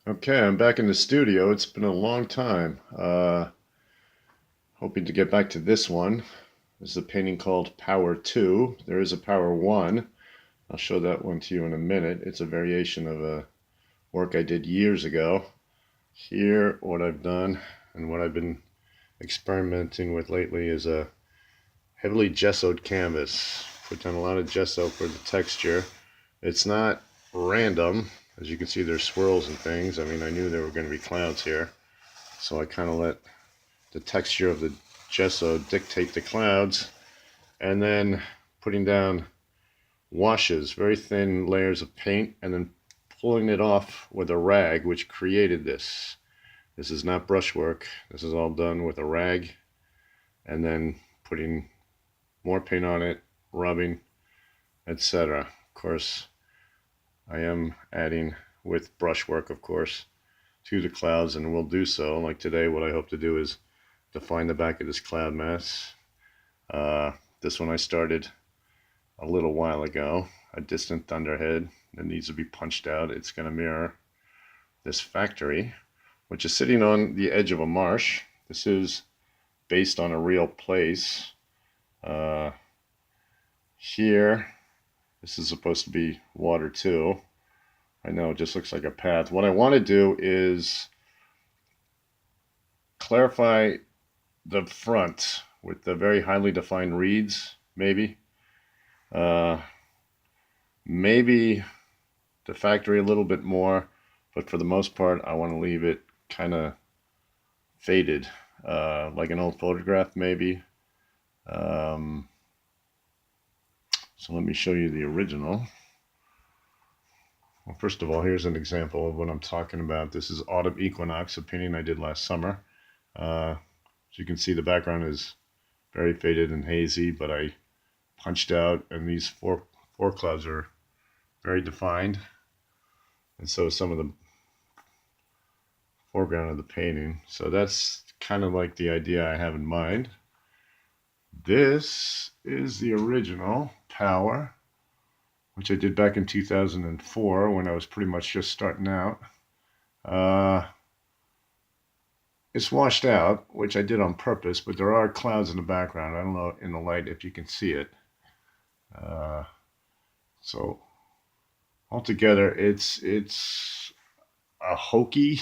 Okay, I'm back in the studio. It's been a long time. Hoping to get back to this one. This is a painting called Power 2. There is a Power 1. I'll show that one to you in a minute. It's a variation of a work I did years ago. Here, what I've done and what I've been experimenting with lately is a heavily gessoed canvas. Put down a lot of gesso for the texture. It's not random. As you can see, there's swirls and things. I mean, I knew there were going to be clouds here. So I kind of let the texture of the gesso dictate the clouds, and then putting down washes, very thin layers of paint, and then pulling it off with a rag, which created this. This is not brushwork. This is all done with a rag, and then putting more paint on it, rubbing, etc. Of course, I am adding with brushwork, of course, to the clouds, and will do so. Like today, what I hope to do is define the back of this cloud mass. This one I started a little while ago, a distant thunderhead that needs to be punched out. It's going to mirror this factory, which is sitting on the edge of a marsh. This is based on a real place. Here, this is supposed to be water too. I know it just looks like a path. What I want to do is clarify the front with the very highly defined reeds, maybe. Maybe the factory a little bit more, but for the most part, I want to leave it kind of faded, like an old photograph, maybe. So let me show you the original. Well, first of all, here's an example of what I'm talking about. This is Autumn Equinox, a painting I did last summer. As you can see, the background is very faded and hazy, but I punched out, and these four clouds are very defined, and so some of the foreground of the painting. So that's kind of like the idea I have in mind. This is the original Power, which I did back in 2004 when I was pretty much just starting out. It's washed out, which I did on purpose, but there are clouds in the background. I don't know in the light if you can see it. So altogether, it's a hokey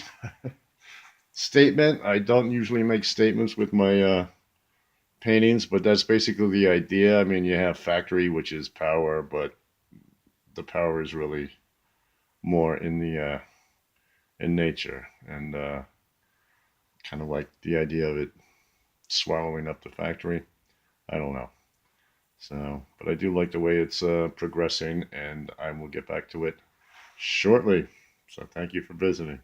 statement. I don't usually make statements with my paintings, but that's basically the idea. I mean, you have factory, which is power, but the power is really more in the in nature, and kind of like the idea of it swallowing up the factory. I don't know. So, but I do like the way it's progressing, and I will get back to it shortly. So thank you for visiting.